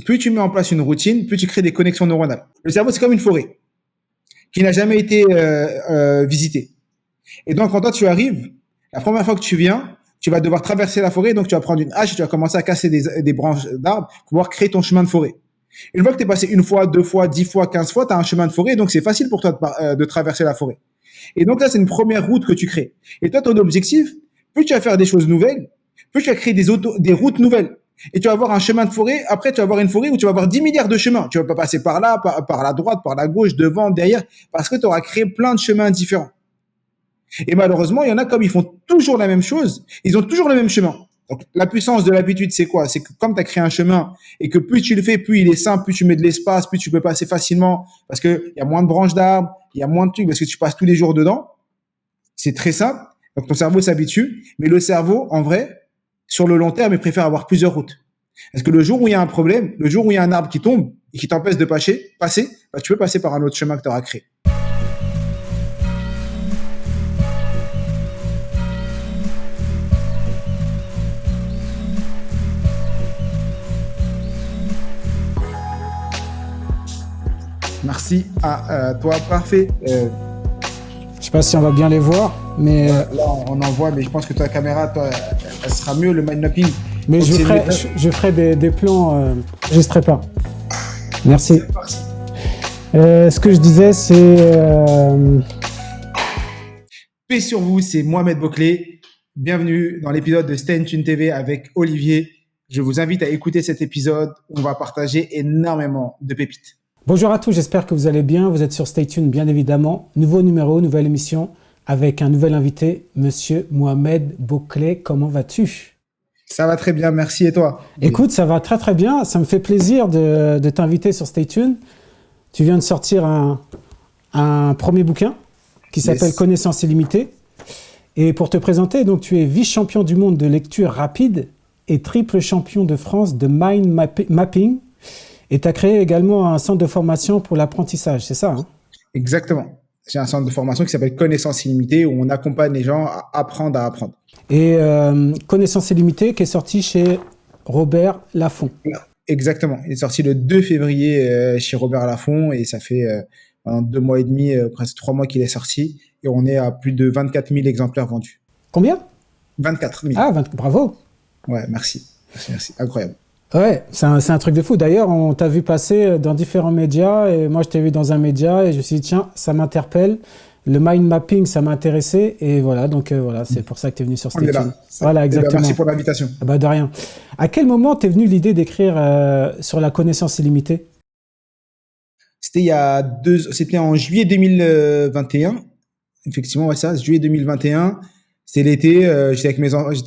plus tu mets en place une routine, plus tu crées des connexions neuronales. Le cerveau, c'est comme une forêt qui n'a jamais été visitée. Et donc, quand toi, tu arrives, la première fois que tu viens, tu vas devoir traverser la forêt, donc tu vas prendre une hache et tu vas commencer à casser des branches d'arbres pour pouvoir créer ton chemin de forêt. Une fois que tu es passé une fois, deux fois, 10 fois, 15 fois, tu as un chemin de forêt, donc c'est facile pour toi de traverser la forêt. Et donc là, c'est une première route que tu crées. Et toi, ton objectif, plus tu vas faire des choses nouvelles, plus tu vas créer des routes nouvelles. Et tu vas avoir un chemin de forêt. Après, tu vas avoir une forêt où tu vas avoir 10 milliards de chemins. Tu vas pas passer par là, par la droite, par la gauche, devant, derrière, parce que tu auras créé plein de chemins différents. Et malheureusement, il y en a comme ils font toujours la même chose, ils ont toujours le même chemin. Donc, la puissance de l'habitude, c'est quoi? C'est que comme tu as créé un chemin et que plus tu le fais, plus il est simple, plus tu mets de l'espace, plus tu peux passer facilement parce qu'il y a moins de branches d'arbres, il y a moins de trucs parce que tu passes tous les jours dedans. C'est très simple. Donc, ton cerveau s'habitue. Mais le cerveau, en vrai, sur le long terme, il préfère avoir plusieurs routes. Parce que le jour où il y a un problème, le jour où il y a un arbre qui tombe et qui t'empêche de passer, bah, tu peux passer par un autre chemin que tu auras créé. Merci à toi, parfait. Je sais pas si on va bien les voir, mais là, on en voit, mais je pense que ta caméra, toi, elle sera mieux, le mind mapping. mais je ferai des plans, j'hésiterai pas. Merci. Ce que je disais, c'est... Paix sur vous, c'est Mohamed Bouclé. Bienvenue dans l'épisode de Stay Tune TV avec Olivier. Je vous invite à écouter cet épisode. On va partager énormément de pépites. Bonjour à tous, j'espère que vous allez bien. Vous êtes sur Stay Tune, bien évidemment. Nouveau numéro, nouvelle émission avec un nouvel invité, monsieur Mohamed Bouclé. Comment vas-tu? Ça va très bien, merci. Et toi? Écoute, ça va très très bien. Ça me fait plaisir de t'inviter sur Stay Tune. Tu viens de sortir un premier bouquin qui s'appelle Connaissance illimitée. Et pour te présenter, donc, tu es vice-champion du monde de lecture rapide et triple champion de France de mind mapping. Et tu as créé également un centre de formation pour l'apprentissage, c'est ça, hein? Exactement. J'ai un centre de formation qui s'appelle Connaissance illimitée où on accompagne les gens à apprendre à apprendre. Et Connaissance illimitée qui est sorti chez Robert Laffont. Exactement. Il est sorti le 2 février chez Robert Laffont et ça fait 2 mois et demi, presque 3 mois qu'il est sorti et on est à plus de 24 000 exemplaires vendus. Combien? 24 000. Ah, bravo. Ouais, merci. Merci. Incroyable. Ouais, c'est un truc de fou. D'ailleurs, on t'a vu passer dans différents médias et moi, je t'ai vu dans un média et je me suis dit, tiens, ça m'interpelle. Le mind mapping, ça m'a intéressé et voilà, donc voilà, c'est pour ça que tu es venu sur Stay Tune. Voilà, exactement. Merci pour l'invitation. Ah bah, de rien. À quel moment t'es venu l'idée d'écrire sur la connaissance illimitée? C'était en juillet 2021. Effectivement, ouais, ça, juillet 2021. C'était l'été, j'étais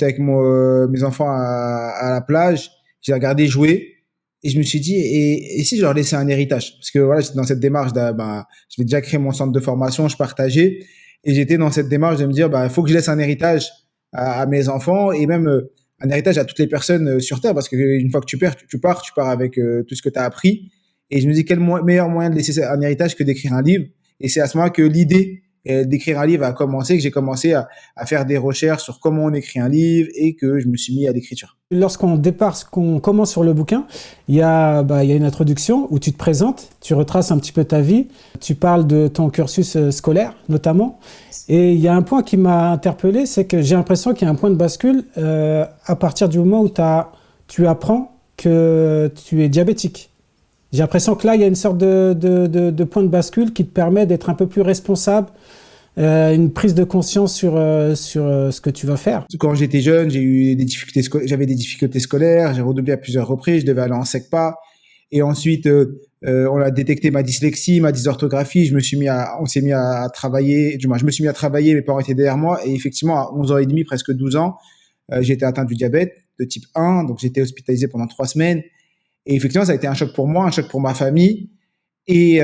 avec mes enfants à la plage. J'ai regardé jouer et je me suis dit, et si je leur laissais un héritage? Parce que voilà, j'étais dans cette démarche j'avais déjà créé mon centre de formation, je partageais et j'étais dans cette démarche de me dire, il faut que je laisse un héritage à mes enfants et même un héritage à toutes les personnes sur Terre parce qu'une fois que tu pars avec tout ce que tu as appris. Et je me dis, quel meilleur moyen de laisser un héritage que d'écrire un livre? Et c'est à ce moment que l'idée d'écrire un livre a commencé, que j'ai commencé à faire des recherches sur comment on écrit un livre et que je me suis mis à l'écriture. Lorsqu'on commence sur le bouquin, il y a une introduction où tu te présentes, tu retraces un petit peu ta vie, tu parles de ton cursus scolaire notamment. Et il y a un point qui m'a interpellé, c'est que j'ai l'impression qu'il y a un point de bascule à partir du moment où tu apprends que tu es diabétique. J'ai l'impression que là, il y a une sorte de point de bascule qui te permet d'être un peu plus responsable, une prise de conscience sur ce que tu vas faire. Quand j'étais jeune, j'avais des difficultés scolaires, j'ai redoublé à plusieurs reprises, je devais aller en SECPA. Et ensuite, on a détecté ma dyslexie, ma dysorthographie, je me suis mis à travailler, mes parents étaient derrière moi. Et effectivement, à 11 ans et demi, presque 12 ans, j'ai été atteint du diabète de type 1, donc j'étais hospitalisé pendant 3 semaines. Et effectivement, ça a été un choc pour moi, un choc pour ma famille. Et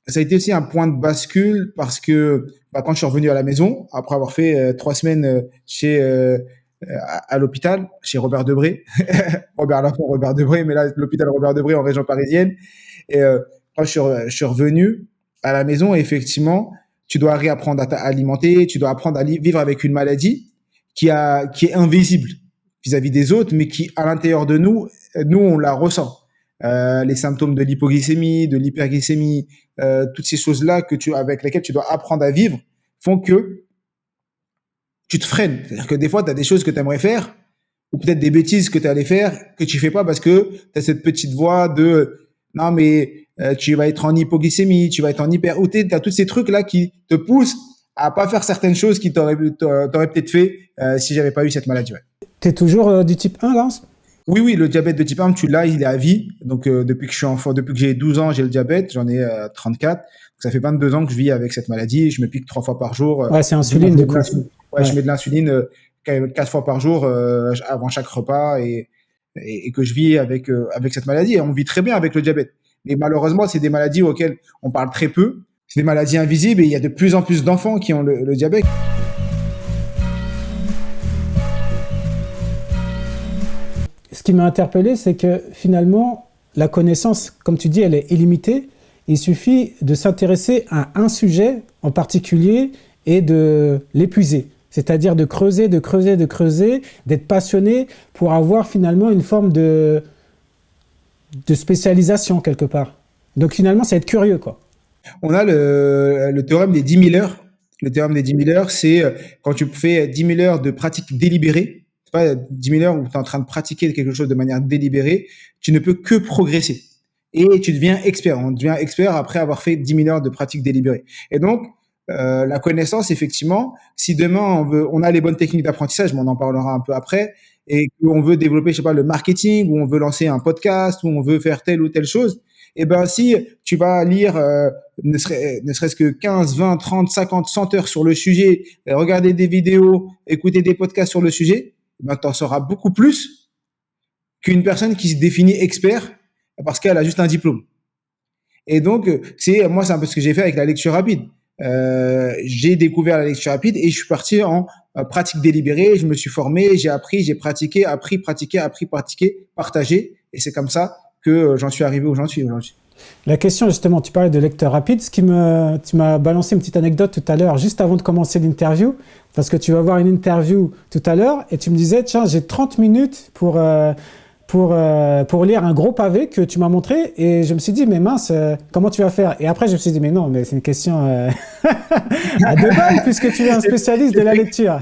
ça a été aussi un point de bascule parce que quand je suis revenu à la maison, après avoir fait 3 semaines à l'hôpital, chez Robert Debré, Robert Laffont, Robert Debré, mais là, l'hôpital Robert Debré en région parisienne. Et quand je suis revenu à la maison, effectivement, tu dois réapprendre à t'alimenter, tu dois apprendre à vivre avec une maladie qui est invisible vis-à-vis des autres, mais qui, à l'intérieur de nous, on la ressent. les symptômes de l'hypoglycémie, de l'hyperglycémie, toutes ces choses-là avec lesquelles tu dois apprendre à vivre font que tu te freines. C'est-à-dire que des fois, tu as des choses que tu aimerais faire, ou peut-être des bêtises que tu allais faire, que tu fais pas parce que tu as cette petite voix de non, mais tu vas être en hypoglycémie, tu vas être en hyper, ou tu as tous ces trucs-là qui te poussent à pas faire certaines choses qui t'auraient peut-être fait si j'avais pas eu cette maladie. Ouais. T'es toujours du type 1, Lance? Oui, oui, le diabète de type 1, tu l'as, il est à vie. Donc, depuis que je suis enfant, depuis que j'ai 12 ans, j'ai le diabète. J'en ai 34. Donc, ça fait 22 ans que je vis avec cette maladie. Je me pique 3 fois par jour. Ouais, c'est insuline, du coup. Ouais, je mets de l'insuline 4 fois par jour avant chaque repas et que je vis avec cette maladie. Et on vit très bien avec le diabète. Mais malheureusement, c'est des maladies auxquelles on parle très peu. C'est des maladies invisibles et il y a de plus en plus d'enfants qui ont le diabète. Ce qui m'a interpellé, c'est que finalement, la connaissance, comme tu dis, elle est illimitée. Il suffit de s'intéresser à un sujet en particulier et de l'épuiser. C'est-à-dire de creuser, de creuser, de creuser, d'être passionné pour avoir finalement une forme de spécialisation quelque part. Donc finalement, c'est être curieux, quoi. On a le théorème des 10 000 heures. Le théorème des 10 000 heures, c'est quand tu fais 10 000 heures de pratique délibérée, c'est pas 10 000 heures où tu es en train de pratiquer quelque chose de manière délibérée, tu ne peux que progresser. Et tu deviens expert. On devient expert après avoir fait 10 000 heures de pratique délibérée. Et donc, la connaissance, effectivement, si demain on a les bonnes techniques d'apprentissage, mais on en parlera un peu après, et qu'on veut développer, je sais pas, le marketing, ou on veut lancer un podcast, ou on veut faire telle ou telle chose, et ben si tu vas lire ne serait-ce que 15, 20, 30, 50, 100 heures sur le sujet, regarder des vidéos, écouter des podcasts sur le sujet, ben tu en sauras beaucoup plus qu'une personne qui se définit expert parce qu'elle a juste un diplôme. Et donc, moi, c'est un peu ce que j'ai fait avec la lecture rapide. J'ai découvert la lecture rapide et je suis parti en pratique délibérée. Je me suis formé, j'ai appris, j'ai pratiqué, appris, pratiqué, partagé. Et c'est comme ça que j'en suis arrivé où j'en suis aujourd'hui. La question, justement, tu parlais de lecteur rapide. Tu m'as balancé une petite anecdote tout à l'heure, juste avant de commencer l'interview, parce que tu vas voir une interview tout à l'heure et tu me disais, tiens, j'ai 30 minutes pour lire un gros pavé que tu m'as montré et je me suis dit, mais mince, comment tu vas faire? Et après, je me suis dit, mais non, mais c'est une question à deux balles puisque tu es un spécialiste de la lecture.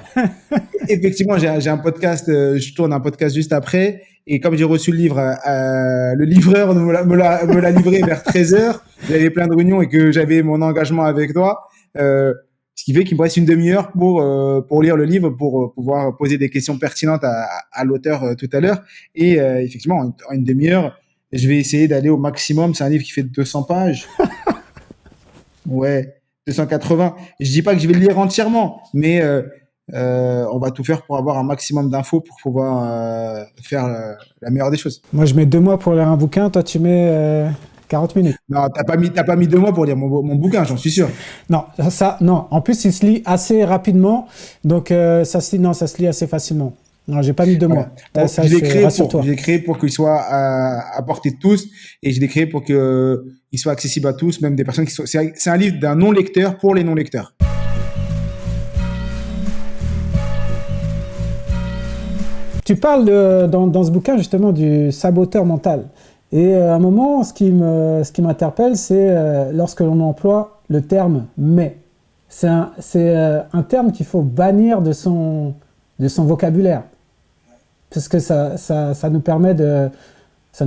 Effectivement, j'ai un podcast, je tourne un podcast juste après et comme j'ai reçu le livre, le livreur me l'a livré vers 13h, j'avais plein de réunions et que j'avais mon engagement avec toi, ce qui fait qu'il me reste une demi-heure pour lire le livre, pour pouvoir poser des questions pertinentes à l'auteur tout à l'heure. Et effectivement, en une demi-heure, je vais essayer d'aller au maximum. C'est un livre qui fait 200 pages. Ouais, 280. Je dis pas que je vais le lire entièrement, mais on va tout faire pour avoir un maximum d'infos pour pouvoir faire la meilleure des choses. Moi, je mets 2 mois pour lire un bouquin. Toi, tu mets 40 minutes. Non, t'as pas mis 2 mois pour lire mon bouquin, j'en suis sûr. Non, non. En plus, il se lit assez rapidement, donc ça se lit assez facilement. Non, j'ai pas mis 2 mois. Bon, Ça, je l'ai créé pour qu'il soit à portée de tous, et je l'ai créé pour qu'il soit accessible à tous, même des personnes qui sont. C'est un livre d'un non-lecteur pour les non-lecteurs. Tu parles dans ce bouquin justement du saboteur mental. Et à un moment, ce qui m'interpelle, c'est lorsque l'on emploie le terme « mais ». C'est un terme qu'il faut bannir de son vocabulaire. Parce que ça nous permet ça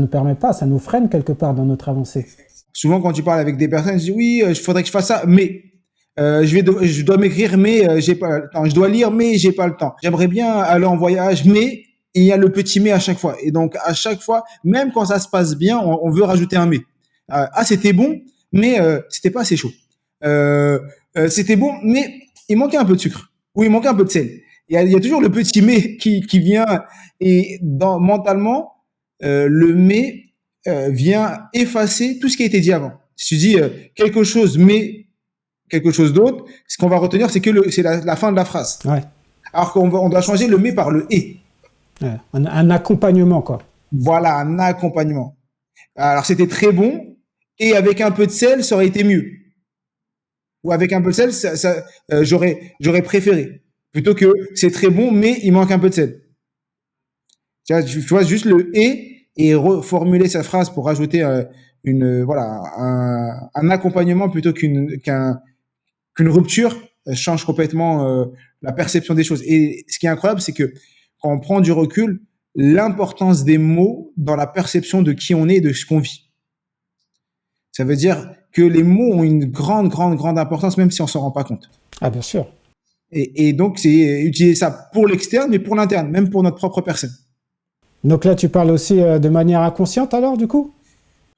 nous freine quelque part dans notre avancée. Souvent, quand tu parles avec des personnes, je dis oui, il faudrait que je fasse ça, mais je dois m'écrire, mais j'ai pas le temps. Je dois lire, mais j'ai pas le temps. J'aimerais bien aller en voyage, mais il y a le petit mais à chaque fois. Et donc, à chaque fois, même quand ça se passe bien, on veut rajouter un mais. C'était bon, mais c'était pas assez chaud. C'était bon, mais il manquait un peu de sucre. Ou il manquait un peu de sel. Il y a toujours le petit mais qui vient. Et mentalement, le mais vient effacer tout ce qui a été dit avant. Si tu dis quelque chose, mais quelque chose d'autre, ce qu'on va retenir, c'est la fin de la phrase. Ouais. Alors on doit changer le mais par le et. Ouais. Un accompagnement, quoi. Voilà, un accompagnement. Alors, c'était très bon, et avec un peu de sel, ça aurait été mieux. Ou avec un peu de sel, j'aurais préféré. Plutôt que c'est très bon, mais il manque un peu de sel. Tu vois, juste le et et reformuler sa phrase pour rajouter voilà, un accompagnement plutôt qu'une rupture change complètement la perception des choses. Et ce qui est incroyable, c'est que quand on prend du recul, l'importance des mots dans la perception de qui on est et de ce qu'on vit. Ça veut dire que les mots ont une grande, grande, grande importance, même si on s'en rend pas compte. Ah, bien sûr. Et donc, c'est utiliser ça pour l'externe, mais pour l'interne, même pour notre propre personne. Donc là, tu parles aussi de manière inconsciente alors, du coup?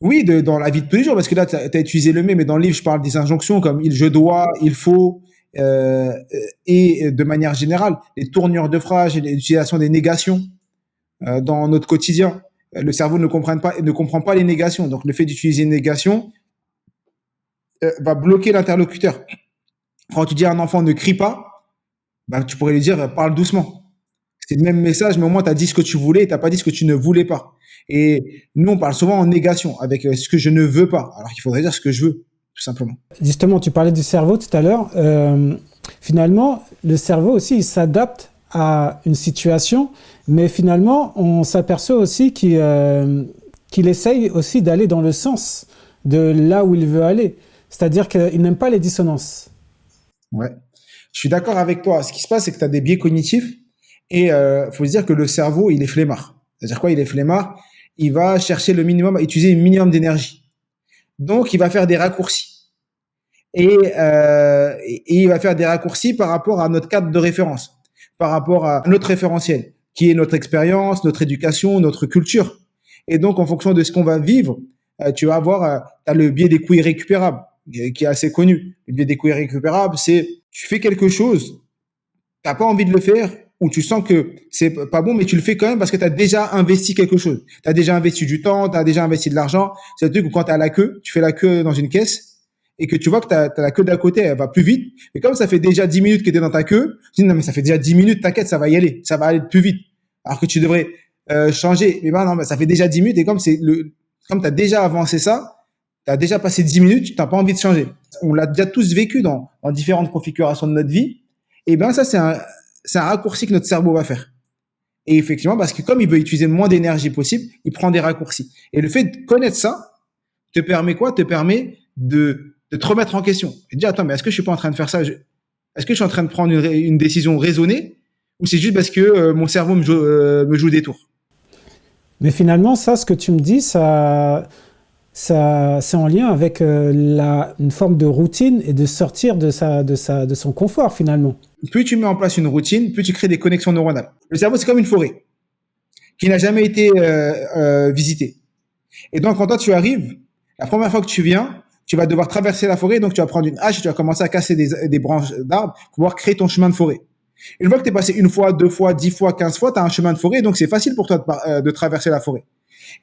Oui, dans la vie de tous les jours, parce que là, tu as utilisé le mais dans le livre, je parle des injonctions comme il, je dois, il faut, et de manière générale, les tournures de phrases et l'utilisation des négations dans notre quotidien. Le cerveau ne comprend pas les négations. Donc, le fait d'utiliser une négation va bloquer l'interlocuteur. Quand tu dis à un enfant ne crie pas, bah, tu pourrais lui dire parle doucement. C'est le même message, mais au moins tu as dit ce que tu voulais et tu n'as pas dit ce que tu ne voulais pas. Et nous, on parle souvent en négation, avec ce que je ne veux pas, alors qu'il faudrait dire ce que je veux, tout simplement. Justement, tu parlais du cerveau tout à l'heure. Finalement, le cerveau aussi, il s'adapte à une situation, mais finalement, on s'aperçoit aussi qu'il essaye aussi d'aller dans le sens de là où il veut aller. C'est-à-dire qu'il n'aime pas les dissonances. Ouais. Je suis d'accord avec toi. Ce qui se passe, c'est que tu as des biais cognitifs et faut se dire que le cerveau, il est flemmard. C'est-à-dire quoi? Il est flemmard. Il va chercher le minimum, utiliser le minimum d'énergie. Donc, il va faire des raccourcis. Et il va faire des raccourcis par rapport à notre cadre de référence, par rapport à notre référentiel, qui est notre expérience, notre éducation, notre culture. Et donc, en fonction de ce qu'on va vivre, tu vas avoir, t'as le biais des coûts irrécupérables, qui est assez connu. Le biais des coûts irrécupérables, c'est tu fais quelque chose, t'as pas envie de le faire, ou tu sens que c'est pas bon, mais tu le fais quand même parce que tu as déjà investi quelque chose. Tu as déjà investi du temps, tu as déjà investi de l'argent. C'est le truc où quand tu as la queue, tu fais la queue dans une caisse et que tu vois que tu as la queue d'à côté, elle va plus vite. Et comme ça fait déjà 10 minutes que tu es dans ta queue, tu dis non mais ça fait déjà 10 minutes, t'inquiète, ça va y aller, ça va aller plus vite. Alors que tu devrais changer. Mais ben non, mais ça fait déjà 10 minutes et comme tu as déjà avancé ça, tu as déjà passé 10 minutes, tu n'as pas envie de changer. On l'a déjà tous vécu dans différentes configurations de notre vie. Et ben ça, c'est un raccourci que notre cerveau va faire. Et effectivement, parce que comme il veut utiliser le moins d'énergie possible, il prend des raccourcis. Et le fait de connaître ça te permet quoi? Te permet de te remettre en question. Et de dire, attends, mais est-ce que je suis pas en train de faire ça? Est-ce que je suis en train de prendre une décision raisonnée? Ou c'est juste parce que mon cerveau me joue des tours? Mais finalement, ça, ce que tu me dis, ça c'est en lien avec une forme de routine et de sortir de son confort finalement. Plus tu mets en place une routine, plus tu crées des connexions neuronales. Le cerveau, c'est comme une forêt qui n'a jamais été visitée. Et donc, quand toi, tu arrives, la première fois que tu viens, tu vas devoir traverser la forêt, donc tu vas prendre une hache et tu vas commencer à casser des branches d'arbres pour pouvoir créer ton chemin de forêt. Une fois que tu es passé une fois, 2 fois, 10 fois, 15 fois, tu as un chemin de forêt, donc c'est facile pour toi de traverser la forêt.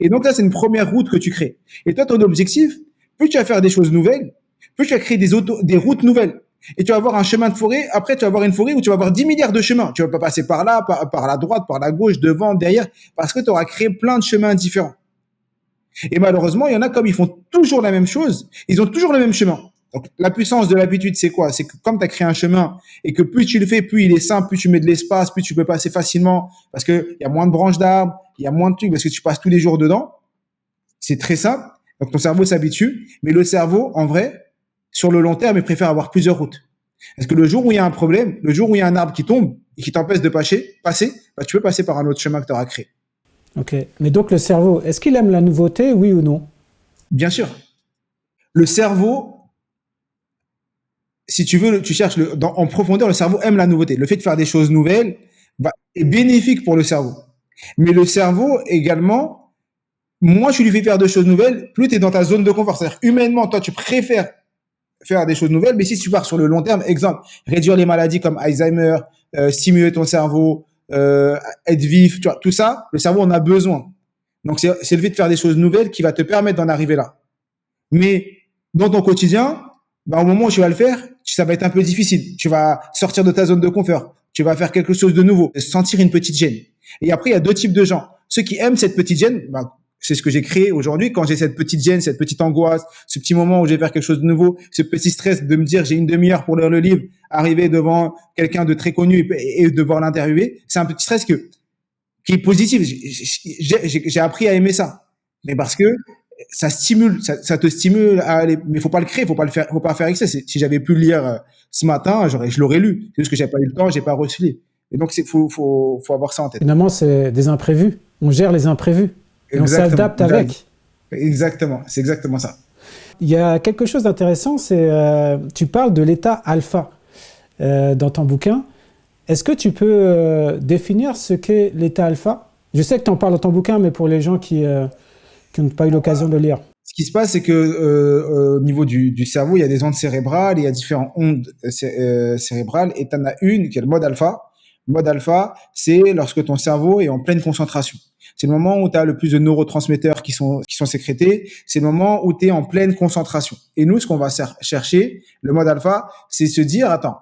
Et donc là, c'est une première route que tu crées. Et toi, ton objectif, plus tu vas faire des choses nouvelles, plus tu vas créer des routes nouvelles. Et tu vas avoir un chemin de forêt. Après, tu vas avoir une forêt où tu vas avoir 10 milliards de chemins. Tu vas pas passer par là, par la droite, par la gauche, devant, derrière, parce que tu auras créé plein de chemins différents. Et malheureusement, il y en a comme ils font toujours la même chose, ils ont toujours le même chemin. Donc, la puissance de l'habitude, c'est quoi? C'est que comme tu as créé un chemin et que plus tu le fais, plus il est simple, plus tu mets de l'espace, plus tu peux passer facilement parce qu'il y a moins de branches d'arbres, il y a moins de trucs parce que tu passes tous les jours dedans. C'est très simple. Donc, ton cerveau s'habitue. Mais le cerveau, en vrai, sur le long terme, il préfère avoir plusieurs routes. Parce que le jour où il y a un problème, le jour où il y a un arbre qui tombe et qui t'empêche de passer, bah, tu peux passer par un autre chemin que tu auras créé. Ok. Mais donc, le cerveau, est-ce qu'il aime la nouveauté, oui ou non? Bien sûr. Le cerveau, si tu veux, tu cherches en profondeur, le cerveau aime la nouveauté. Le fait de faire des choses nouvelles est bénéfique pour le cerveau. Mais le cerveau également, moins tu lui fais faire de choses nouvelles, plus tu es dans ta zone de confort. C'est-à-dire, humainement, toi, tu préfères faire des choses nouvelles, mais si tu pars sur le long terme, exemple, réduire les maladies comme Alzheimer, stimuler ton cerveau, être vif, tu vois, tout ça, le cerveau en a besoin. Donc, c'est le fait de faire des choses nouvelles qui va te permettre d'en arriver là. Mais dans ton quotidien, bah, au moment où tu vas le faire, ça va être un peu difficile. Tu vas sortir de ta zone de confort. Tu vas faire quelque chose de nouveau, sentir une petite gêne. Et après, il y a deux types de gens. Ceux qui aiment cette petite gêne, bah, c'est ce que j'ai créé aujourd'hui. Quand j'ai cette petite gêne, cette petite angoisse, ce petit moment où je vais faire quelque chose de nouveau, ce petit stress de me dire j'ai une demi-heure pour lire le livre, arriver devant quelqu'un de très connu et devoir l'interviewer, c'est un petit stress que qui est positive. J'ai appris à aimer ça, mais parce que ça stimule, ça te stimule à aller. Mais faut pas le créer, faut pas faire excès. Si j'avais pu le lire ce matin, je l'aurais lu. C'est juste que j'ai pas eu le temps, j'ai pas reçu. Et donc faut avoir ça en tête. Finalement, c'est des imprévus. On gère les imprévus et on Exactement. s'adapte avec. Exactement, c'est exactement ça. Il y a quelque chose d'intéressant, c'est tu parles de l'état alpha dans ton bouquin. Est-ce que tu peux définir ce qu'est l'état alpha? Je sais que tu en parles dans ton bouquin, mais pour les gens qui n'ont pas eu l'occasion de lire. Ce qui se passe, c'est que au niveau du cerveau, il y a des ondes cérébrales, il y a différentes ondes cérébrales, et tu en as une qui est le mode alpha. Le mode alpha, c'est lorsque ton cerveau est en pleine concentration. C'est le moment où tu as le plus de neurotransmetteurs qui sont sécrétés. C'est le moment où tu es en pleine concentration. Et nous, ce qu'on va chercher, le mode alpha, c'est se dire, attends,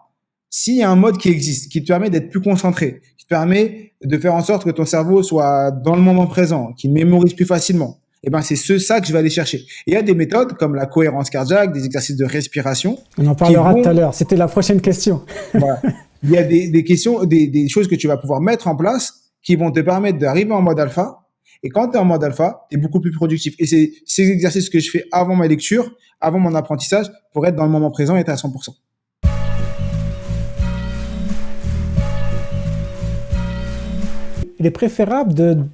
s'il y a un mode qui existe, qui te permet d'être plus concentré, qui te permet de faire en sorte que ton cerveau soit dans le moment présent, qu'il mémorise plus facilement, eh ben, c'est ça que je vais aller chercher. Et il y a des méthodes comme la cohérence cardiaque, des exercices de respiration. On en parlera tout à l'heure. C'était la prochaine question. Voilà. Il y a des questions, des choses que tu vas pouvoir mettre en place qui vont te permettre d'arriver en mode alpha. Et quand tu es en mode alpha, tu es beaucoup plus productif. Et c'est ces exercices que je fais avant ma lecture, avant mon apprentissage, pour être dans le moment présent et être à 100%. Il est préférable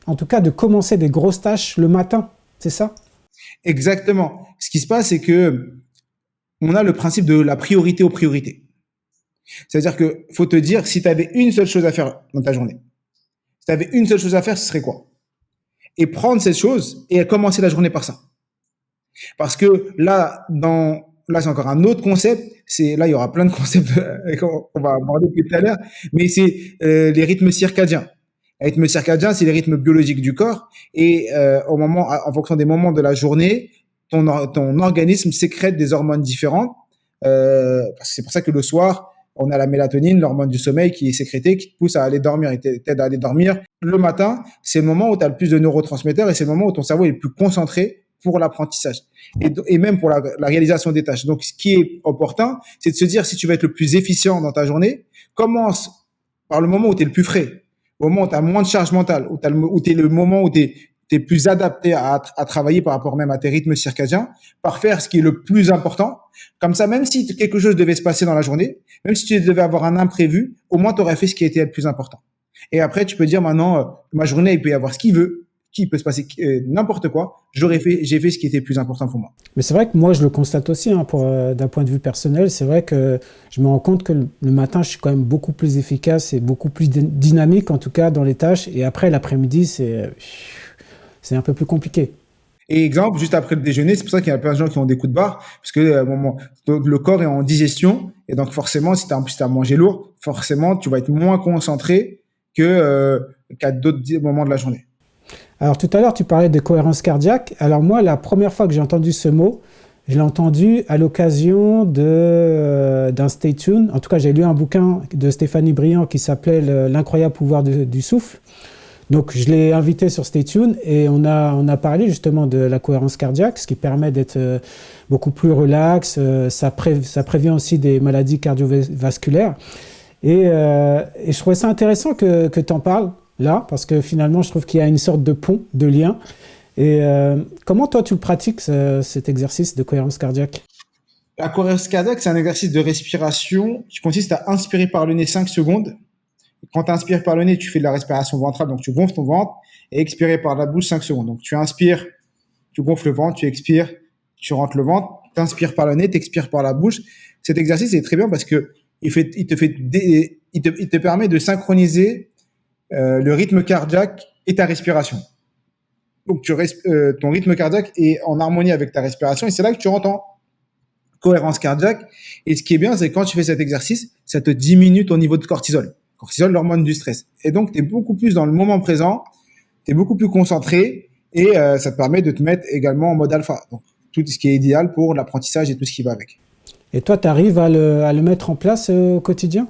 en tout cas, de commencer des grosses tâches le matin, c'est ça? Exactement. Ce qui se passe, c'est que on a le principe de la priorité aux priorités. C'est-à-dire que faut te dire, si tu avais une seule chose à faire dans ta journée, si tu avais une seule chose à faire, ce serait quoi? Et prendre cette chose et commencer la journée par ça. Parce que là, c'est encore un autre concept. Là, il y aura plein de concepts qu'on va aborder tout à l'heure, mais c'est les rythmes circadiens. Les rythmes circadiens, c'est les rythmes biologiques du corps, et en fonction des moments de la journée, ton organisme sécrète des hormones différentes. Parce que c'est pour ça que le soir, on a la mélatonine, l'hormone du sommeil, qui est sécrétée, qui te pousse à aller dormir et t'aide à aller dormir. Le matin, c'est le moment où tu as le plus de neurotransmetteurs et c'est le moment où ton cerveau est le plus concentré pour l'apprentissage et même pour la réalisation des tâches. Donc, ce qui est opportun, c'est de se dire, si tu veux être le plus efficient dans ta journée, commence par le moment où tu es le plus frais, au moment où tu as moins de charge mentale, où tu es le moment où tu es plus adapté à travailler par rapport même à tes rythmes circadiens, par faire ce qui est le plus important. Comme ça, même si quelque chose devait se passer dans la journée, même si tu devais avoir un imprévu, au moins tu aurais fait ce qui était le plus important. Et après, tu peux dire maintenant, ma journée, il peut y avoir ce qu'il peut se passer n'importe quoi. J'ai fait ce qui était le plus important pour moi. Mais c'est vrai que moi, je le constate aussi, hein, d'un point de vue personnel. C'est vrai que je me rends compte que le matin, je suis quand même beaucoup plus efficace et beaucoup plus dynamique, en tout cas, dans les tâches. Et après, l'après-midi, c'est un peu plus compliqué. Et exemple, juste après le déjeuner, c'est pour ça qu'il y a plein de gens qui ont des coups de barre, parce que le corps est en digestion, et donc forcément, si tu as mangé lourd, forcément, tu vas être moins concentré qu'à d'autres moments de la journée. Alors tout à l'heure, tu parlais de cohérence cardiaque. Alors moi, la première fois que j'ai entendu ce mot, je l'ai entendu à l'occasion d'un Stay Tuned. En tout cas, j'ai lu un bouquin de Stéphanie Briand qui s'appelait L'incroyable pouvoir du souffle. Donc, je l'ai invité sur Stay Tuned et on a parlé justement de la cohérence cardiaque, ce qui permet d'être beaucoup plus relax. Ça prévient aussi des maladies cardiovasculaires. Et je trouvais ça intéressant que tu en parles là, parce que finalement, je trouve qu'il y a une sorte de pont, de lien. Et comment toi, tu le pratiques, cet exercice de cohérence cardiaque? La cohérence cardiaque, c'est un exercice de respiration qui consiste à inspirer par le nez 5 secondes. Quand tu inspires par le nez, tu fais de la respiration ventrale, donc tu gonfles ton ventre, et expirer par la bouche 5 secondes. Donc tu inspires, tu gonfles le ventre, tu expires, tu rentres le ventre, tu inspires par le nez, tu expires par la bouche. Cet exercice est très bien parce que il te permet de synchroniser le rythme cardiaque et ta respiration. Donc ton rythme cardiaque est en harmonie avec ta respiration, et c'est là que tu rentres en cohérence cardiaque. Et ce qui est bien, c'est que quand tu fais cet exercice, ça te diminue ton niveau de cortisol. Cortisol, l'hormone du stress. Et donc, tu es beaucoup plus dans le moment présent, tu es beaucoup plus concentré, et ça te permet de te mettre également en mode alpha. Donc, tout ce qui est idéal pour l'apprentissage et tout ce qui va avec. Et toi, tu arrives à le mettre en place au quotidien?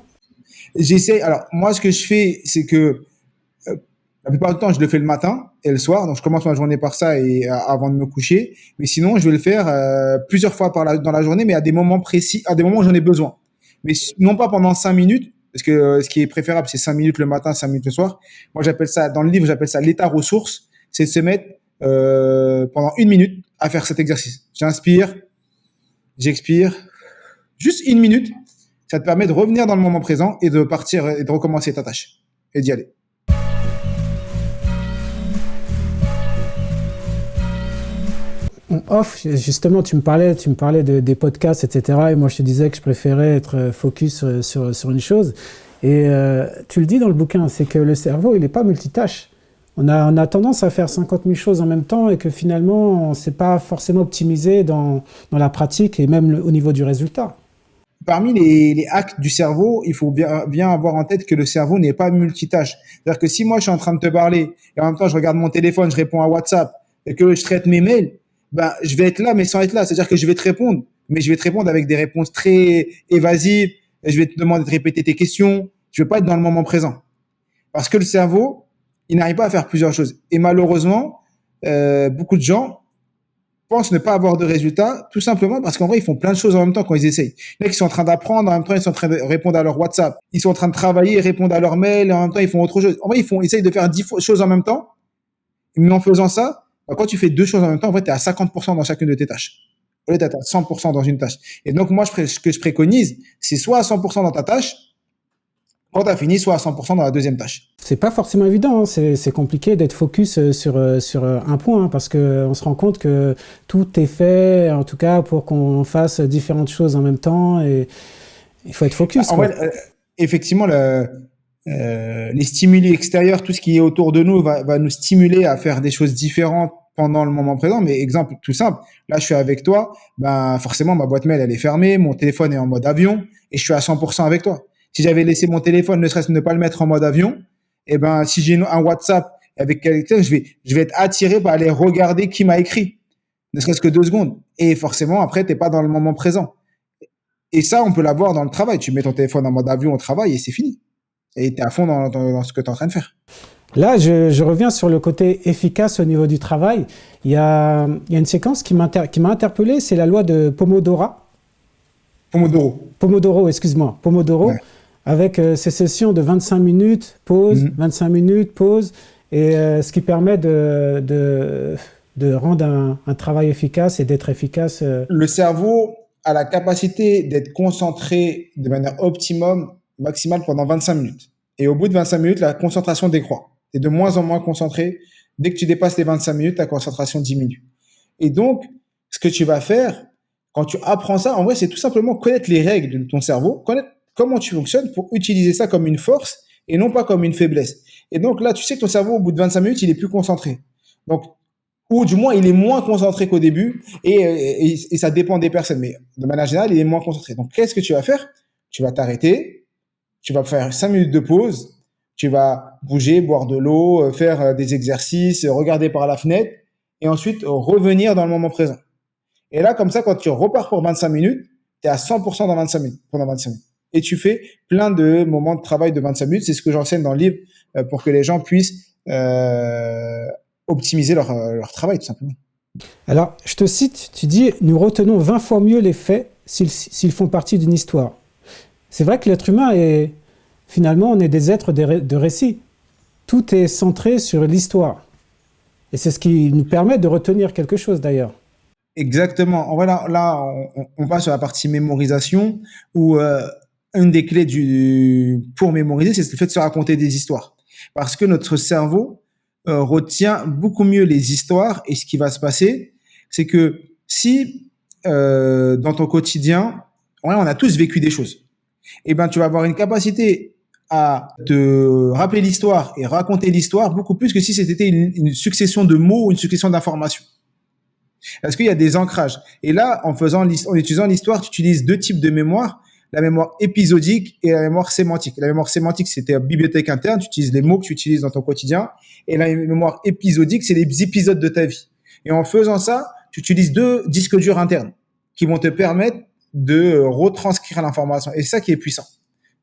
J'essaie. Alors, moi, ce que je fais, c'est que la plupart du temps, je le fais le matin et le soir. Donc, je commence ma journée par ça et avant de me coucher. Mais sinon, je vais le faire plusieurs fois dans la journée, mais à des moments précis, à des moments où j'en ai besoin. Mais non pas pendant 5 minutes, Parce que ce qui est préférable, c'est 5 minutes le matin, 5 minutes le soir. Moi, dans le livre, j'appelle ça l'état ressource. C'est de se mettre pendant 1 minute à faire cet exercice. J'inspire, j'expire. Juste 1 minute. Ça te permet de revenir dans le moment présent et de partir et de recommencer ta tâche et d'y aller. En off, justement, tu me parlais des podcasts, etc. Et moi, je te disais que je préférais être focus sur une chose. Et tu le dis dans le bouquin, c'est que le cerveau, il n'est pas multitâche. On a tendance à faire 50 000 choses en même temps et que finalement, c'est pas forcément optimisé dans la pratique et même au niveau du résultat. Parmi les hacks du cerveau, il faut bien avoir en tête que le cerveau n'est pas multitâche. C'est-à-dire que si moi, je suis en train de te parler et en même temps, je regarde mon téléphone, je réponds à WhatsApp et que je traite mes mails, ben, je vais être là, mais sans être là. C'est-à-dire que je vais te répondre, mais je vais te répondre avec des réponses très évasives. Et je vais te demander de répéter tes questions. Je vais pas être dans le moment présent. Parce que le cerveau, il n'arrive pas à faire plusieurs choses. Et malheureusement, beaucoup de gens pensent ne pas avoir de résultats, tout simplement parce qu'en vrai, ils font plein de choses en même temps quand ils essayent. Il y en a qui sont en train d'apprendre, en même temps, ils sont en train de répondre à leur WhatsApp. Ils sont en train de travailler, répondre à leur mail, et en même temps, ils font autre chose. En vrai, ils essayent de faire 10 choses en même temps. Mais en faisant ça, quand tu fais 2 choses en même temps, en vrai, tu es à 50% dans chacune de tes tâches. Au lieu d'être à 100% dans une tâche. Et donc, moi, ce que je préconise, c'est soit à 100% dans ta tâche, quand tu as fini, soit à 100% dans la deuxième tâche. C'est pas forcément évident, hein. C'est compliqué d'être focus sur un point, hein, parce qu'on se rend compte que tout est fait, en tout cas, pour qu'on fasse différentes choses en même temps, et il faut être focus. En vrai, effectivement, les stimuli extérieurs, tout ce qui est autour de nous va nous stimuler à faire des choses différentes pendant le moment présent. Mais exemple tout simple, là je suis avec toi, ben forcément ma boîte mail elle est fermée, mon téléphone est en mode avion et je suis à 100% avec toi. Si j'avais laissé mon téléphone, ne serait-ce que ne pas le mettre en mode avion, et ben si j'ai un WhatsApp avec quelqu'un, je vais être attiré par aller regarder qui m'a écrit, ne serait-ce que 2 secondes. Et forcément après t'es pas dans le moment présent. Et ça on peut l'avoir dans le travail. Tu mets ton téléphone en mode avion au travail et c'est fini. Et tu es à fond dans ce que tu es en train de faire. Là, je reviens sur le côté efficace au niveau du travail. Il y a une séquence qui m'a interpellé, c'est la loi de Pomodoro, excuse-moi. Pomodoro, ouais. Avec ces sessions de 25 minutes, pause, 25 minutes, pause, et ce qui permet de rendre un travail efficace et d'être efficace. Le cerveau a la capacité d'être concentré de manière maximale pendant 25 minutes. Et au bout de 25 minutes, la concentration décroît. Tu es de moins en moins concentré. Dès que tu dépasses les 25 minutes, ta concentration diminue. Et donc, ce que tu vas faire, quand tu apprends ça, en vrai, c'est tout simplement connaître les règles de ton cerveau, connaître comment tu fonctionnes pour utiliser ça comme une force et non pas comme une faiblesse. Et donc là, tu sais que ton cerveau, au bout de 25 minutes, il est plus concentré. Donc, ou du moins, il est moins concentré qu'au début et ça dépend des personnes. Mais de manière générale, il est moins concentré. Donc, qu'est-ce que tu vas faire? Tu vas t'arrêter. Tu vas faire 5 minutes de pause, tu vas bouger, boire de l'eau, faire des exercices, regarder par la fenêtre et ensuite revenir dans le moment présent. Et là, comme ça, quand tu repars pour 25 minutes, tu es à 100% dans 25 minutes, pendant 25 minutes. Et tu fais plein de moments de travail de 25 minutes. C'est ce que j'enseigne dans le livre pour que les gens puissent optimiser leur travail, tout simplement. Alors, je te cite, tu dis « Nous retenons 20 fois mieux les faits s'ils font partie d'une histoire ». C'est vrai que l'être humain finalement, on est des êtres de récit. Tout est centré sur l'histoire. Et c'est ce qui nous permet de retenir quelque chose d'ailleurs. Exactement. Voilà, là, on passe sur la partie mémorisation où une des clés pour mémoriser, c'est le fait de se raconter des histoires. Parce que notre cerveau retient beaucoup mieux les histoires et ce qui va se passer, c'est que si dans ton quotidien, on a tous vécu des choses, eh ben, tu vas avoir une capacité à te rappeler l'histoire et raconter l'histoire beaucoup plus que si c'était une succession de mots ou une succession d'informations. Parce qu'il y a des ancrages. Et là, en utilisant l'histoire, tu utilises 2 types de mémoire, la mémoire épisodique et la mémoire sémantique. La mémoire sémantique, c'est ta bibliothèque interne, tu utilises les mots que tu utilises dans ton quotidien. Et la mémoire épisodique, c'est les épisodes de ta vie. Et en faisant ça, tu utilises 2 disques durs internes qui vont te permettre de retranscrire l'information. Et c'est ça qui est puissant.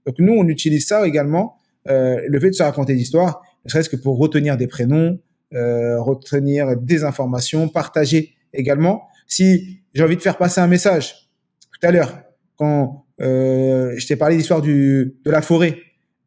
Donc nous, on utilise ça également, le fait de se raconter l'histoire, ne serait-ce que pour retenir des prénoms, retenir des informations, partager également. Si j'ai envie de faire passer un message, tout à l'heure, quand je t'ai parlé de l'histoire de la forêt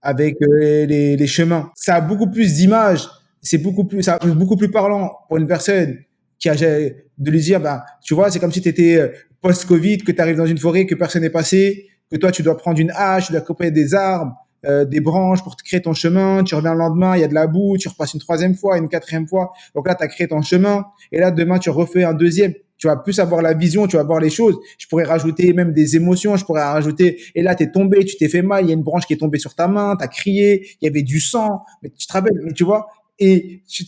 avec les chemins. Ça a beaucoup plus d'images, ça beaucoup plus parlant pour une personne qui a de lui dire, ben, tu vois, c'est comme si tu étais post-Covid, que tu arrives dans une forêt, que personne n'est passé, que toi tu dois prendre une hache, tu dois couper des arbres, des branches pour te créer ton chemin. Tu reviens le lendemain, il y a de la boue, tu repasses une troisième fois, une quatrième fois. Donc là, tu as créé ton chemin. Et là, demain, tu refais un deuxième. Tu vas plus avoir la vision, tu vas voir les choses. Je pourrais rajouter même des émotions, je pourrais rajouter, et là, t'es tombé, tu t'es fait mal, il y a une branche qui est tombée sur ta main, t'as crié, il y avait du sang, mais tu te rappelles, mais tu vois,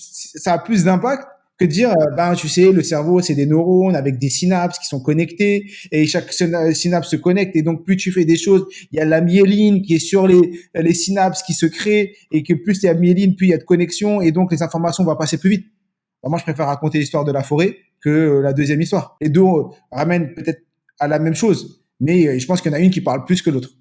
ça a plus d'impact que de dire, ben, tu sais, le cerveau, c'est des neurones avec des synapses qui sont connectées, et chaque synapse se connecte, et donc plus tu fais des choses, il y a la myéline qui est sur les synapses qui se créent, et que plus il y a myéline, plus il y a de connexion, et donc les informations vont passer plus vite. Ben, moi, je préfère raconter l'histoire de la forêt que la deuxième histoire. Les deux ramènent peut-être à la même chose, mais je pense qu'il y en a une qui parle plus que l'autre.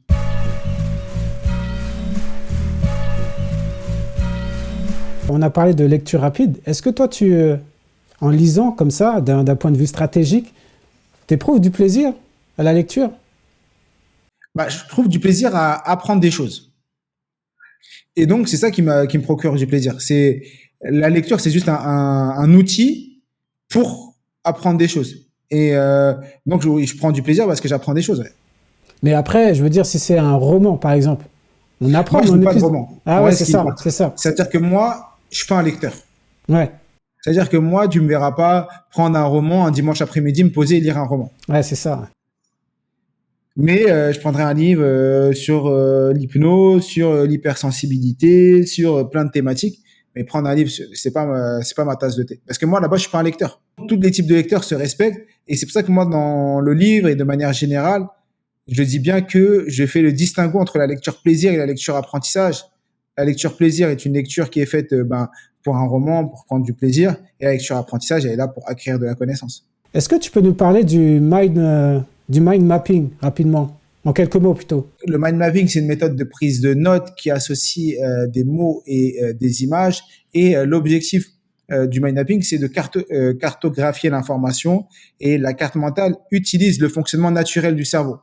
On a parlé de lecture rapide. Est-ce que toi, en lisant comme ça, d'un point de vue stratégique, t'éprouves du plaisir à la lecture? Bah, je trouve du plaisir à apprendre des choses. Et donc, c'est ça qui me procure du plaisir. La lecture, c'est juste un outil pour apprendre des choses. Et donc, je prends du plaisir parce que j'apprends des choses. Ouais. Mais après, je veux dire, si c'est un roman, par exemple, on apprend. Moi, je lis pas de roman. Ah ouais, c'est ça, c'est ça. C'est-à-dire que moi, je suis pas un lecteur. Ouais. C'est-à-dire que moi, tu me verras pas prendre un roman un dimanche après-midi, me poser et lire un roman. Ouais, c'est ça. Mais je prendrai un livre sur l'hypnose, sur l'hypersensibilité, sur plein de thématiques. Mais prendre un livre, c'est pas ma tasse de thé. Parce que moi, là-bas, je suis pas un lecteur. Tous les types de lecteurs se respectent. Et c'est pour ça que moi, dans le livre et de manière générale, je dis bien que je fais le distinguo entre la lecture plaisir et la lecture apprentissage. La lecture plaisir est une lecture qui est faite pour un roman, pour prendre du plaisir. Et la lecture apprentissage, elle est là pour acquérir de la connaissance. Est-ce que tu peux nous parler du mind mapping rapidement, en quelques mots plutôt? Le mind mapping, c'est une méthode de prise de notes qui associe des mots et des images. Et l'objectif du mind mapping, c'est de cartographier l'information. Et la carte mentale utilise le fonctionnement naturel du cerveau.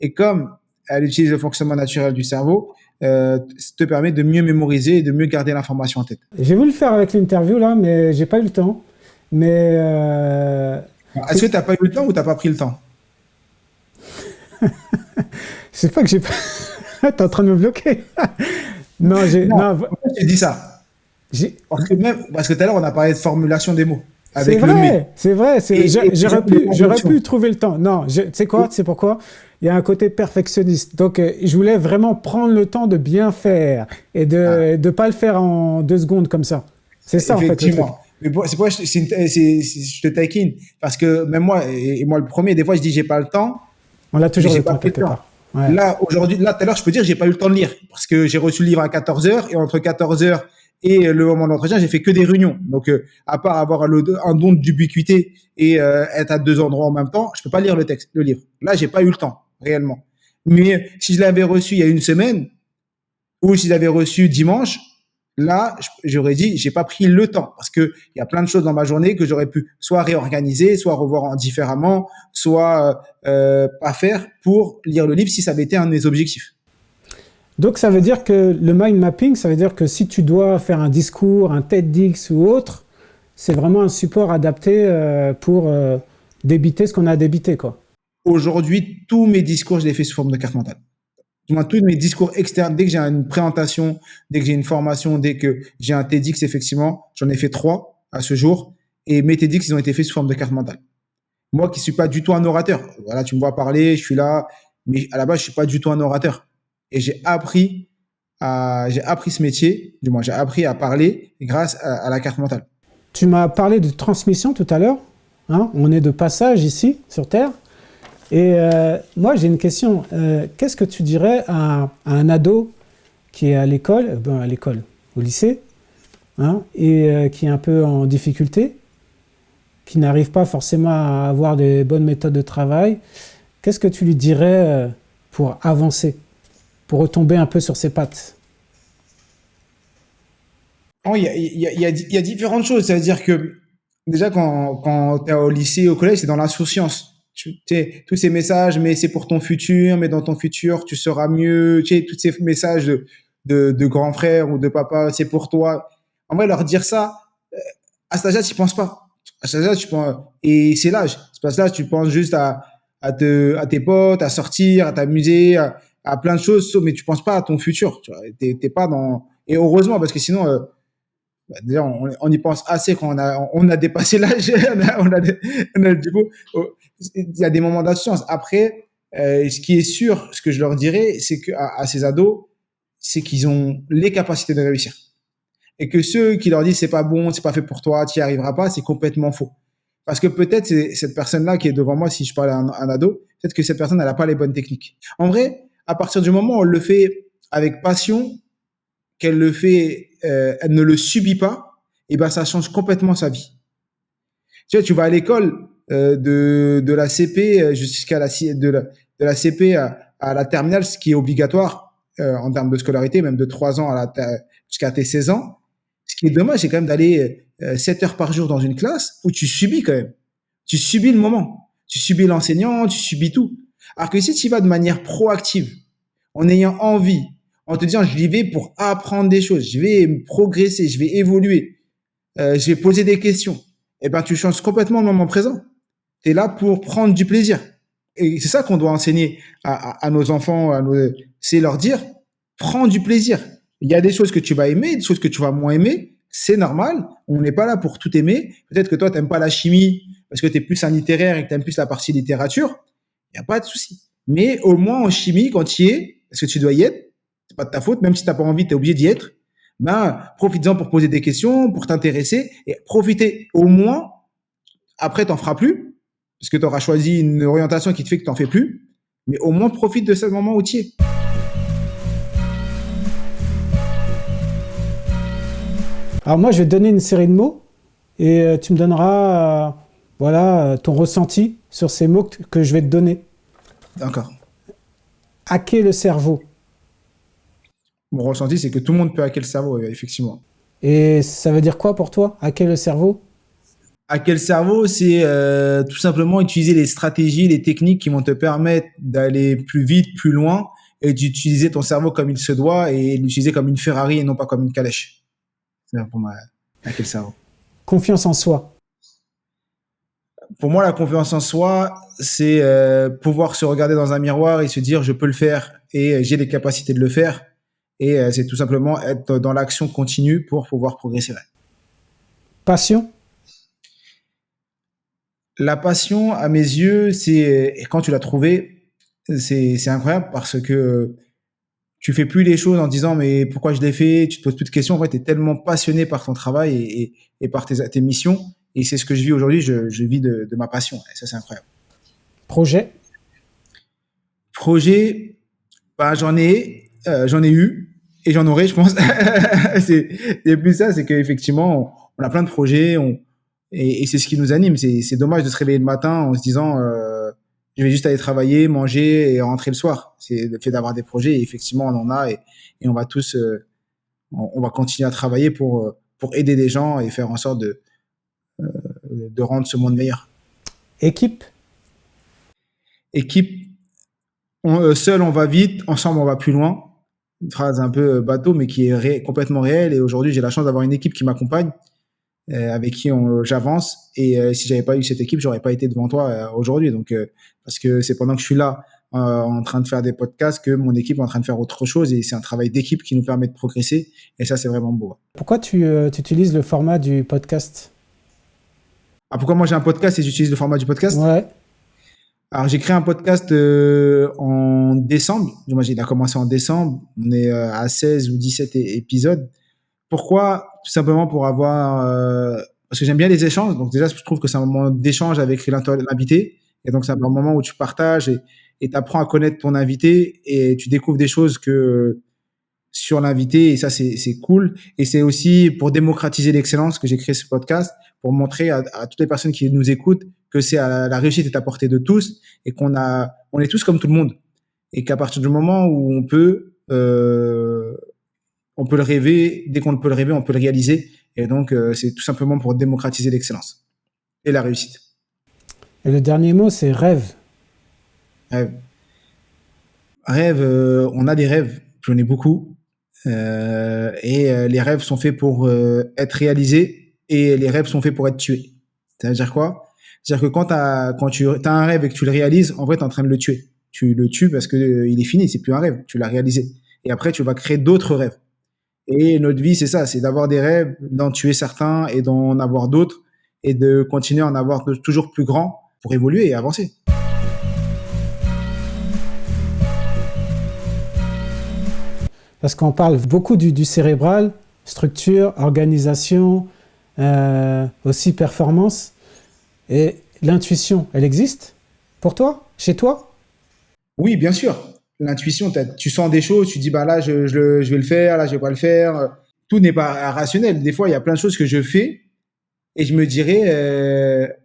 Et comme elle utilise le fonctionnement naturel du cerveau, ça te permet de mieux mémoriser et de mieux garder l'information en tête. J'ai voulu le faire avec l'interview là, mais j'ai pas eu le temps. Mais est-ce que tu n'as pas eu le temps ou tu n'as pas pris le temps? C'est pas que j'ai pas. T'es en train de me bloquer. Non, pourquoi tu dis ça? Parce que tout à l'heure, on a parlé de formulation des mots. Avec le mais. C'est vrai. J'aurais pu trouver le temps. Non, tu sais quoi? Tu sais pourquoi? Il y a un côté perfectionniste. Donc, je voulais vraiment prendre le temps de bien faire et de pas le faire en 2 secondes comme ça. C'est ça, en fait. Effectivement. Mais c'est pourquoi je te taquine. Parce que même moi, et moi le premier, des fois, je dis j'ai pas le temps. On a toujours le temps quelque part. Ouais. Là, aujourd'hui, tout à l'heure, je peux dire j'ai pas eu le temps de lire. Parce que j'ai reçu le livre à 14h et entre 14h et le moment d'entretien, j'ai fait que des réunions. Donc, à part avoir un don d'ubiquité et être à 2 endroits en même temps, je peux pas lire le livre. Là, j'ai pas eu le temps, réellement. Mais si je l'avais reçu il y a une semaine, ou si je l'avais reçu dimanche, là, j'aurais dit, j'ai pas pris le temps parce que il y a plein de choses dans ma journée que j'aurais pu soit réorganiser, soit revoir différemment, soit pas faire pour lire le livre si ça avait été un de mes objectifs. Donc, ça veut dire que le mind mapping, ça veut dire que si tu dois faire un discours, un TEDx ou autre, c'est vraiment un support adapté pour débiter ce qu'on a à débiter, quoi. Aujourd'hui, tous mes discours, je les fais sous forme de carte mentale. Moi, tous mes discours externes, dès que j'ai une présentation, dès que j'ai une formation, dès que j'ai un TEDx, effectivement, j'en ai fait 3 à ce jour. Et mes TEDx, ils ont été faits sous forme de carte mentale. Moi qui suis pas du tout un orateur. Voilà, tu me vois parler, je suis là. Mais à la base, je suis pas du tout un orateur. Et j'ai appris ce métier. Du moins, j'ai appris à parler grâce à la carte mentale. Tu m'as parlé de transmission tout à l'heure. Hein, on est de passage ici, sur Terre. Et moi, j'ai une question. Qu'est-ce que tu dirais à un ado qui est à l'école, au lycée, hein, et qui est un peu en difficulté, qui n'arrive pas forcément à avoir des bonnes méthodes de travail? Qu'est-ce que tu lui dirais pour avancer, pour retomber un peu sur ses pattes? Il y a différentes choses. C'est-à-dire que déjà, quand tu es au lycée, au collège, c'est dans l'insouciance. tu sais, tous ces messages, mais c'est pour ton futur, mais dans ton futur, tu seras mieux. Tu sais, tous ces messages de grands frères ou de papa, c'est pour toi. En vrai, leur dire ça, à cet âge-là, tu penses pas. À cet âge-là, tu penses, et c'est l'âge. C'est pas là, tu penses juste à tes potes, à sortir, à t'amuser, à plein de choses, mais tu penses pas à ton futur. Tu vois, t'es pas dans, et heureusement, parce que sinon, d'ailleurs, on y pense assez quand on a dépassé l'âge, du coup, il y a des moments d'insouciance. Après, ce qui est sûr, ce que je leur dirais, c'est à ces ados, c'est qu'ils ont les capacités de réussir. Et que ceux qui leur disent c'est pas bon, c'est pas fait pour toi, tu y arriveras pas, c'est complètement faux. Parce que peut-être c'est cette personne-là qui est devant moi, si je parle à un ado, peut-être que cette personne, elle a pas les bonnes techniques. En vrai, à partir du moment où on le fait avec passion, qu'elle le fait, elle ne le subit pas, et ben ça change complètement sa vie. Tu vois, tu vas à l'école de la CP jusqu'à de la CP à la terminale, ce qui est obligatoire en termes de scolarité, même de 3 ans jusqu'à tes 16 ans. Ce qui est dommage, c'est quand même d'aller 7 heures par jour dans une classe où tu subis quand même. Tu subis le moment. Tu subis l'enseignant, tu subis tout. Alors que si tu y vas de manière proactive, en ayant envie, en te disant je y vais pour apprendre des choses, je vais progresser, je vais évoluer, je vais poser des questions, et ben tu changes complètement le moment présent. Tu es là pour prendre du plaisir. Et c'est ça qu'on doit enseigner à nos enfants, c'est leur dire prends du plaisir. Il y a des choses que tu vas aimer, des choses que tu vas moins aimer. C'est normal. On n'est pas là pour tout aimer. Peut-être que toi, tu n'aimes pas la chimie parce que tu es plus un littéraire et que tu aimes plus la partie littérature. Il n'y a pas de souci. Mais au moins en chimie, quand tu y es, parce que tu dois y être, c'est pas de ta faute, même si tu n'as pas envie, tu es obligé d'y être, ben, profites-en pour poser des questions, pour t'intéresser et profiter. Au moins, après, tu n'en feras plus parce que tu auras choisi une orientation qui te fait que tu n'en fais plus. Mais au moins, profite de ce moment où tu y es. Alors moi, je vais te donner une série de mots et tu me donneras voilà, ton ressenti sur ces mots que je vais te donner. D'accord. Hacker le cerveau. Mon ressenti, c'est que tout le monde peut hacker le cerveau, effectivement. Et ça veut dire quoi pour toi, hacker le cerveau? Hacker le cerveau, c'est tout simplement utiliser les stratégies, les techniques qui vont te permettre d'aller plus vite, plus loin, et d'utiliser ton cerveau comme il se doit et l'utiliser comme une Ferrari et non pas comme une calèche. C'est pour moi, hacker le cerveau. Confiance en soi. Pour moi, la confiance en soi, c'est pouvoir se regarder dans un miroir et se dire je peux le faire et j'ai les capacités de le faire. Et c'est tout simplement être dans l'action continue pour pouvoir progresser. Passion. La passion, à mes yeux, c'est et quand tu l'as trouvée, c'est incroyable parce que tu fais plus les choses en disant mais pourquoi je l'ai fait, tu te poses plus de questions. En fait, tu es tellement passionné par ton travail et par tes missions. Et c'est ce que je vis aujourd'hui. Je vis de ma passion. Et ça, c'est incroyable. Projet. Projet, bah, j'en ai eu et j'en aurai, je pense. C'est plus ça, c'est qu'effectivement, on a plein de projets et c'est ce qui nous anime. C'est dommage de se réveiller le matin en se disant je vais juste aller travailler, manger et rentrer le soir. C'est le fait d'avoir des projets et effectivement, on en a et on va tous, on va continuer à travailler pour aider des gens et faire en sorte de rendre ce monde meilleur. Équipe. Équipe, seul on va vite, ensemble on va plus loin. Une phrase un peu bateau, mais qui est complètement réelle. Et aujourd'hui, j'ai la chance d'avoir une équipe qui m'accompagne, avec qui j'avance. Et si j'avais pas eu cette équipe, j'aurais pas été devant toi aujourd'hui. Donc, parce que c'est pendant que je suis là en train de faire des podcasts que mon équipe est en train de faire autre chose. Et c'est un travail d'équipe qui nous permet de progresser. Et ça, c'est vraiment beau. Pourquoi tu utilises le format du podcast? Ah, pourquoi moi j'ai un podcast et j'utilise le format du podcast? Ouais. Alors, j'ai créé un podcast en décembre. Moi, il a commencé en décembre. On est à 16 ou 17 épisodes. Pourquoi? Tout simplement pour avoir... parce que j'aime bien les échanges. Donc déjà, je trouve que c'est un moment d'échange avec l'invité. Et donc, c'est un moment où tu partages et tu apprends à connaître ton invité et tu découvres des choses sur l'invité. Et ça, c'est cool. Et c'est aussi pour démocratiser l'excellence que j'ai créé ce podcast, pour montrer à toutes les personnes qui nous écoutent que la réussite est à portée de tous et on est tous comme tout le monde. Et qu'à partir du moment où on peut le rêver, dès qu'on peut le rêver, on peut le réaliser. Et donc, c'est tout simplement pour démocratiser l'excellence et la réussite. Et le dernier mot, c'est rêve. Rêve. Rêve, on a des rêves, j'en ai beaucoup. Les rêves sont faits pour être réalisés et les rêves sont faits pour être tués. Ça veut dire quoi? C'est-à-dire que quand tu as un rêve et que tu le réalises, en vrai, tu es en train de le tuer. Tu le tues parce que il est fini, c'est plus un rêve, tu l'as réalisé. Et après, tu vas créer d'autres rêves. Et notre vie, c'est ça, c'est d'avoir des rêves, d'en tuer certains et d'en avoir d'autres et de continuer à en avoir toujours plus grands pour évoluer et avancer. Parce qu'on parle beaucoup du cérébral, structure, organisation, aussi performance. Et l'intuition, elle existe pour toi, chez toi? Oui, bien sûr. L'intuition, tu sens des choses, tu dis, bah là, je vais le faire, là, je vais pas le faire. Tout n'est pas rationnel. Des fois, il y a plein de choses que je fais et je me dirais,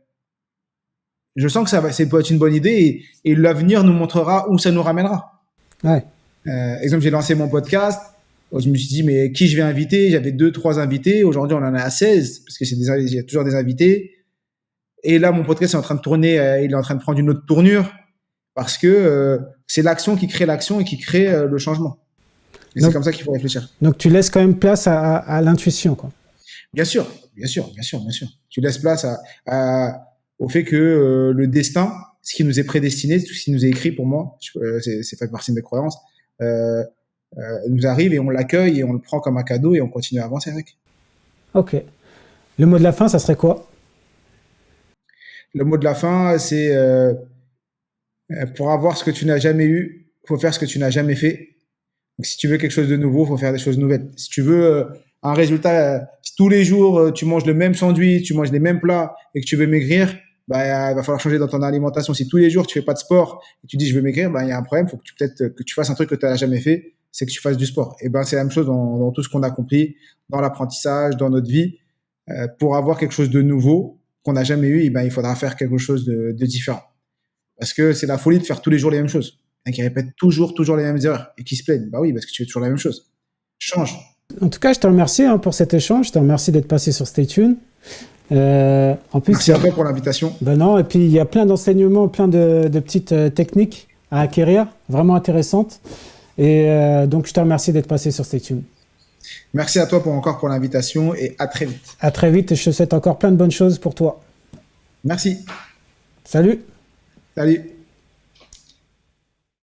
je sens que c'est peut être une bonne idée et l'avenir nous montrera où ça nous ramènera. Ouais. Exemple, j'ai lancé mon podcast. Je me suis dit, mais qui je vais inviter? J'avais 2, 3 invités. Aujourd'hui, on en a 16 parce que il y a toujours des invités. Et là, mon podcast est en train de tourner, il est en train de prendre une autre tournure parce que c'est l'action qui crée l'action et qui crée le changement. Et c'est comme ça qu'il faut réfléchir. Donc, tu laisses quand même place à l'intuition, quoi. Bien sûr, bien sûr, bien sûr, bien sûr. Tu laisses place au fait que le destin, ce qui nous est prédestiné, tout ce qui nous est écrit pour moi, c'est fait partie de mes croyances, nous arrive et on l'accueille et on le prend comme un cadeau et on continue à avancer avec. Ok. Le mot de la fin, ça serait quoi? Le mot de la fin, c'est pour avoir ce que tu n'as jamais eu, il faut faire ce que tu n'as jamais fait. Donc, si tu veux quelque chose de nouveau, il faut faire des choses nouvelles. Si tu veux un résultat, si tous les jours tu manges le même sandwich, tu manges les mêmes plats et que tu veux maigrir, bah, il va falloir changer dans ton alimentation. Si tous les jours tu fais pas de sport et tu dis je veux maigrir, bah, il y a un problème. Il faut que que tu fasses un truc que tu n'as jamais fait, c'est que tu fasses du sport. Et ben c'est la même chose dans tout ce qu'on a compris, dans l'apprentissage, dans notre vie. Pour avoir quelque chose de nouveau qu'on n'a jamais eu, et ben il faudra faire quelque chose de différent. Parce que c'est la folie de faire tous les jours les mêmes choses. Et qui répètent toujours les mêmes erreurs et qui se plaignent. Bah oui, parce que tu fais toujours la même chose. Change. En tout cas, je te remercie pour cet échange. Je te remercie d'être passé sur Stay Tuned. En plus, merci à toi pour l'invitation. Ben non, et puis il y a plein d'enseignements, plein de petites techniques à acquérir, vraiment intéressantes. Et donc, je te remercie d'être passé sur Stay Tuned. Merci à toi encore pour l'invitation et à très vite. À très vite et je te souhaite encore plein de bonnes choses pour toi. Merci. Salut. Salut.